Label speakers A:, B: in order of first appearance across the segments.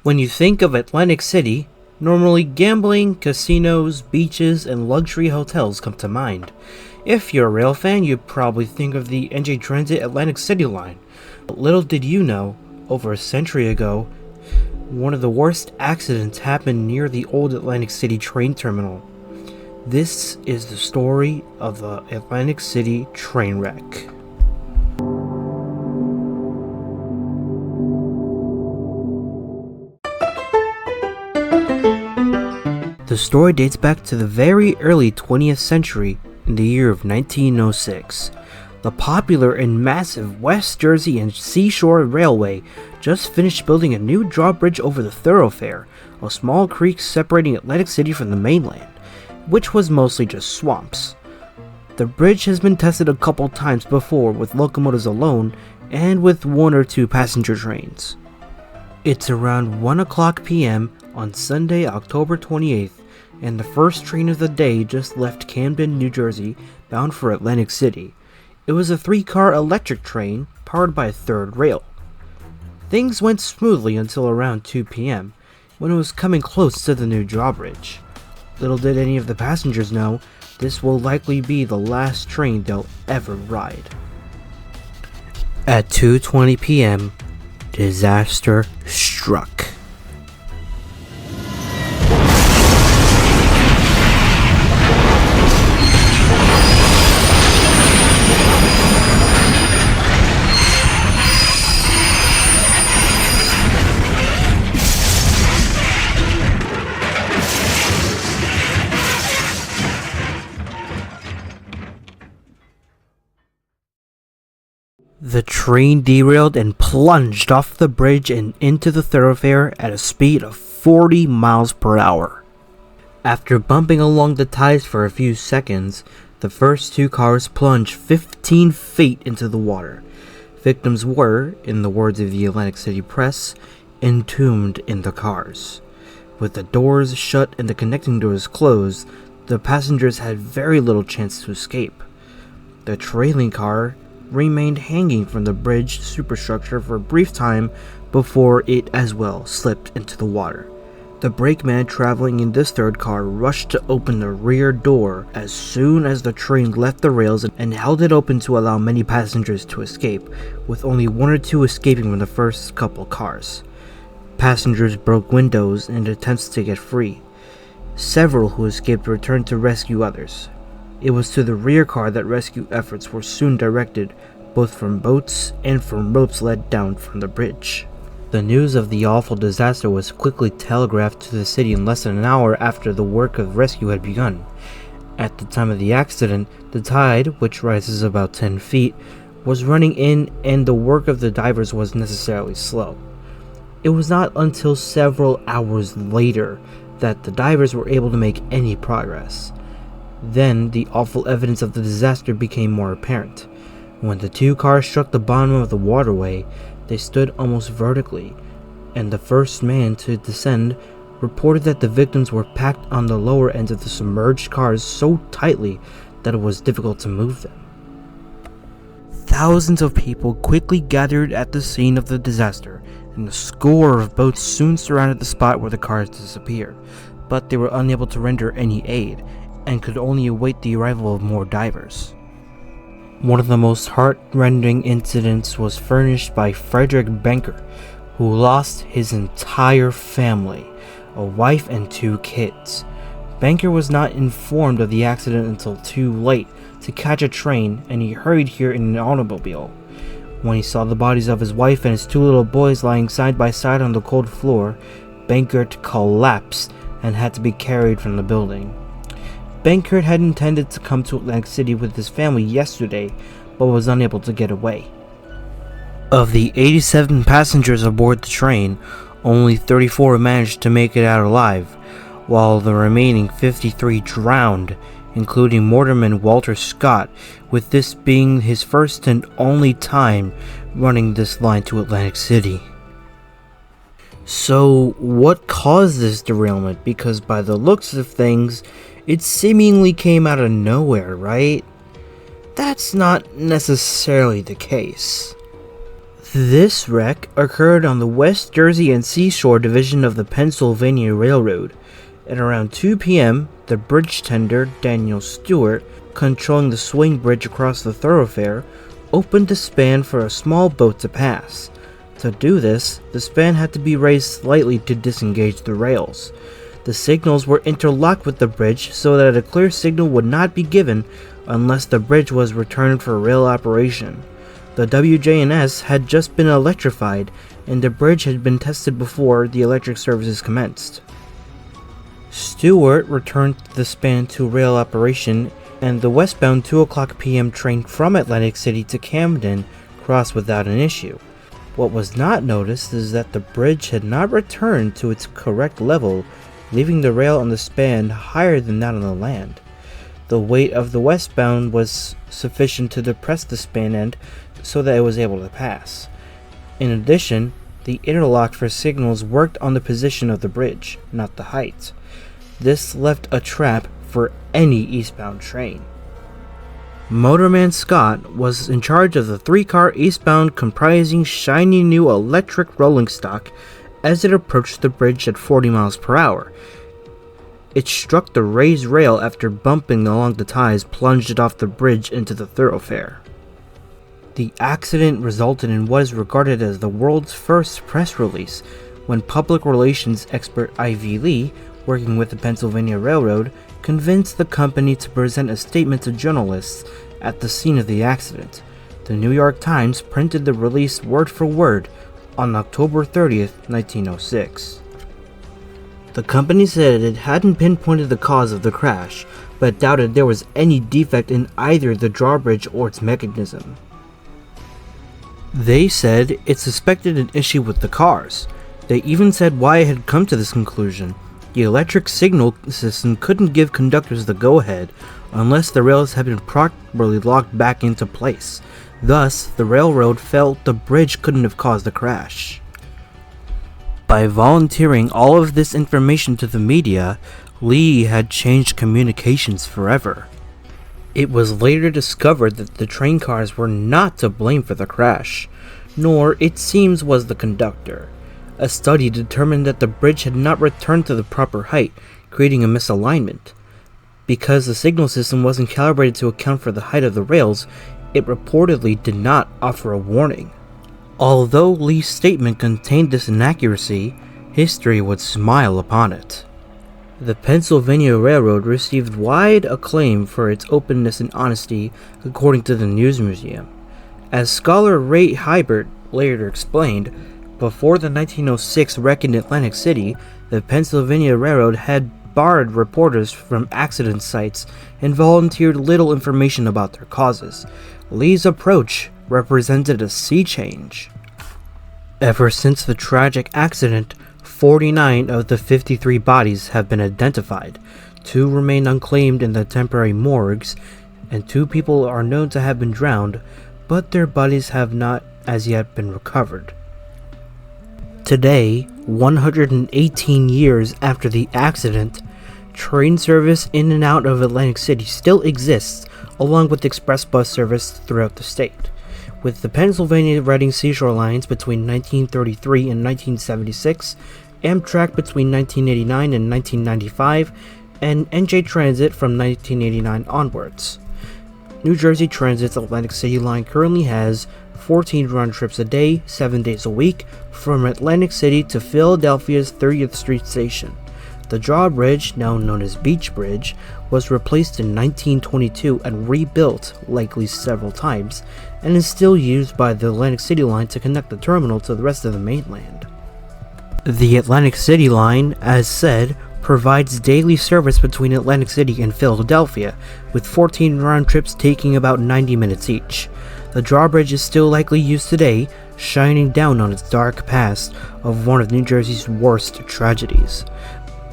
A: When you think of Atlantic City, normally gambling, casinos, beaches, and luxury hotels come to mind. If you're a rail fan, you'd probably think of the NJ Transit Atlantic City line. But little did you know, over a century ago, one of the worst accidents happened near the old Atlantic City train terminal. This is the story of the Atlantic City train wreck. The story dates back to the very early 20th century in the year of 1906. The popular and massive West Jersey and Seashore Railway just finished building a new drawbridge over the thoroughfare, a small creek separating Atlantic City from the mainland, which was mostly just swamps. The bridge has been tested a couple times before with locomotives alone and with one or two passenger trains. It's around 1 o'clock p.m. on Sunday, October 28th, and the first train of the day just left Camden, New Jersey, bound for Atlantic City. It was a 3-car electric train powered by a third rail. Things went smoothly until around 2 p.m., when it was coming close to the new drawbridge. Little did any of the passengers know, this will likely be the last train they'll ever ride. At 2:20 p.m., disaster struck. The train derailed and plunged off the bridge and into the thoroughfare at a speed of 40 miles per hour. After bumping along the ties for a few seconds, the first 2 cars plunged 15 feet into the water. Victims were, in the words of the Atlantic City Press, entombed in the cars. With the doors shut and the connecting doors closed, the passengers had very little chance to escape. The trailing car remained hanging from the bridge superstructure for a brief time before it as well slipped into the water. The brakeman traveling in this third car rushed to open the rear door as soon as the train left the rails and held it open to allow many passengers to escape, with only 1 or 2 escaping from the first couple cars. Passengers broke windows in attempts to get free. Several who escaped returned to rescue others. It was to the rear car that rescue efforts were soon directed, both from boats and from ropes let down from the bridge. The news of the awful disaster was quickly telegraphed to the city in less than an hour after the work of rescue had begun. At the time of the accident, the tide, which rises about 10 feet, was running in and the work of the divers was necessarily slow. It was not until several hours later that the divers were able to make any progress. Then, the awful evidence of the disaster became more apparent. When the 2 cars struck the bottom of the waterway, they stood almost vertically, and the first man to descend reported that the victims were packed on the lower ends of the submerged cars so tightly that it was difficult to move them. Thousands of people quickly gathered at the scene of the disaster, and a score of boats soon surrounded the spot where the cars disappeared, but they were unable to render any aid, and could only await the arrival of more divers. One of the most heart-rending incidents was furnished by Frederick Banker, who lost his entire family, a wife and 2 kids. Banker was not informed of the accident until too late to catch a train, and he hurried here in an automobile. When he saw the bodies of his wife and his 2 little boys lying side by side on the cold floor, Bankert collapsed and had to be carried from the building. Bankert had intended to come to Atlantic City with his family yesterday, but was unable to get away. Of the 87 passengers aboard the train, only 34 managed to make it out alive, while the remaining 53 drowned, including motorman Walter Scott, with this being his first and only time running this line to Atlantic City. So, what caused this derailment? Because by the looks of things, it seemingly came out of nowhere, right? That's not necessarily the case. This wreck occurred on the West Jersey and Seashore Division of the Pennsylvania Railroad. At around 2 p.m., the bridge tender, Daniel Stewart, controlling the swing bridge across the thoroughfare, opened a span for a small boat to pass. To do this, the span had to be raised slightly to disengage the rails. The signals were interlocked with the bridge so that a clear signal would not be given unless the bridge was returned for rail operation. The WJ&S had just been electrified, and the bridge had been tested before the electric services commenced. Stewart returned the span to rail operation, and the westbound 2 o'clock p.m. train from Atlantic City to Camden crossed without an issue. What was not noticed is that the bridge had not returned to its correct level, leaving the rail on the span higher than that on the land. The weight of the westbound was sufficient to depress the span end so that it was able to pass. In addition, the interlock for signals worked on the position of the bridge, not the height. This left a trap for any eastbound train. Motorman Scott was in charge of the 3-car eastbound comprising shiny new electric rolling stock as it approached the bridge at 40 miles per hour. It struck the raised rail after bumping along the ties, plunged it off the bridge into the thoroughfare. The accident resulted in what is regarded as the world's first press release, when public relations expert Ivy Lee, working with the Pennsylvania Railroad, convinced the company to present a statement to journalists at the scene of the accident. The New York Times printed the release word for word on October 30th, 1906. The company said it hadn't pinpointed the cause of the crash, but doubted there was any defect in either the drawbridge or its mechanism. They said it suspected an issue with the cars. They even said why it had come to this conclusion. The electric signal system couldn't give conductors the go-ahead unless the rails had been properly locked back into place. Thus, the railroad felt the bridge couldn't have caused the crash. By volunteering all of this information to the media, Lee had changed communications forever. It was later discovered that the train cars were not to blame for the crash, nor, it seems, was the conductor. A study determined that the bridge had not returned to the proper height, creating a misalignment. Because the signal system wasn't calibrated to account for the height of the rails, it reportedly did not offer a warning. Although Lee's statement contained this inaccuracy, history would smile upon it. The Pennsylvania Railroad received wide acclaim for its openness and honesty, according to the News Museum. As scholar Ray Hybert later explained, before the 1906 wreck in Atlantic City, the Pennsylvania Railroad had barred reporters from accident sites and volunteered little information about their causes. Lee's approach represented a sea change. Ever since the tragic accident, 49 of the 53 bodies have been identified. 2 remain unclaimed in the temporary morgues, and 2 people are known to have been drowned, but their bodies have not as yet been recovered. Today, 118 years after the accident, train service in and out of Atlantic City still exists, along with express bus service throughout the state. With the Pennsylvania Reading Seashore lines between 1933 and 1976, Amtrak between 1989 and 1995, and NJ Transit from 1989 onwards. New Jersey Transit's Atlantic City line currently has 14 round trips a day, 7 days a week, from Atlantic City to Philadelphia's 30th Street Station. The drawbridge, now known as Beach Bridge, was replaced in 1922 and rebuilt, likely several times, and is still used by the Atlantic City line to connect the terminal to the rest of the mainland. The Atlantic City line, as said, provides daily service between Atlantic City and Philadelphia, with 14 round trips taking about 90 minutes each. The drawbridge is still likely used today, shining down on its dark past of one of New Jersey's worst tragedies.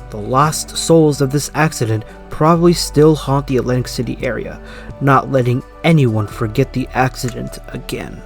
A: The lost souls of this accident probably still haunt the Atlantic City area, not letting anyone forget the accident again.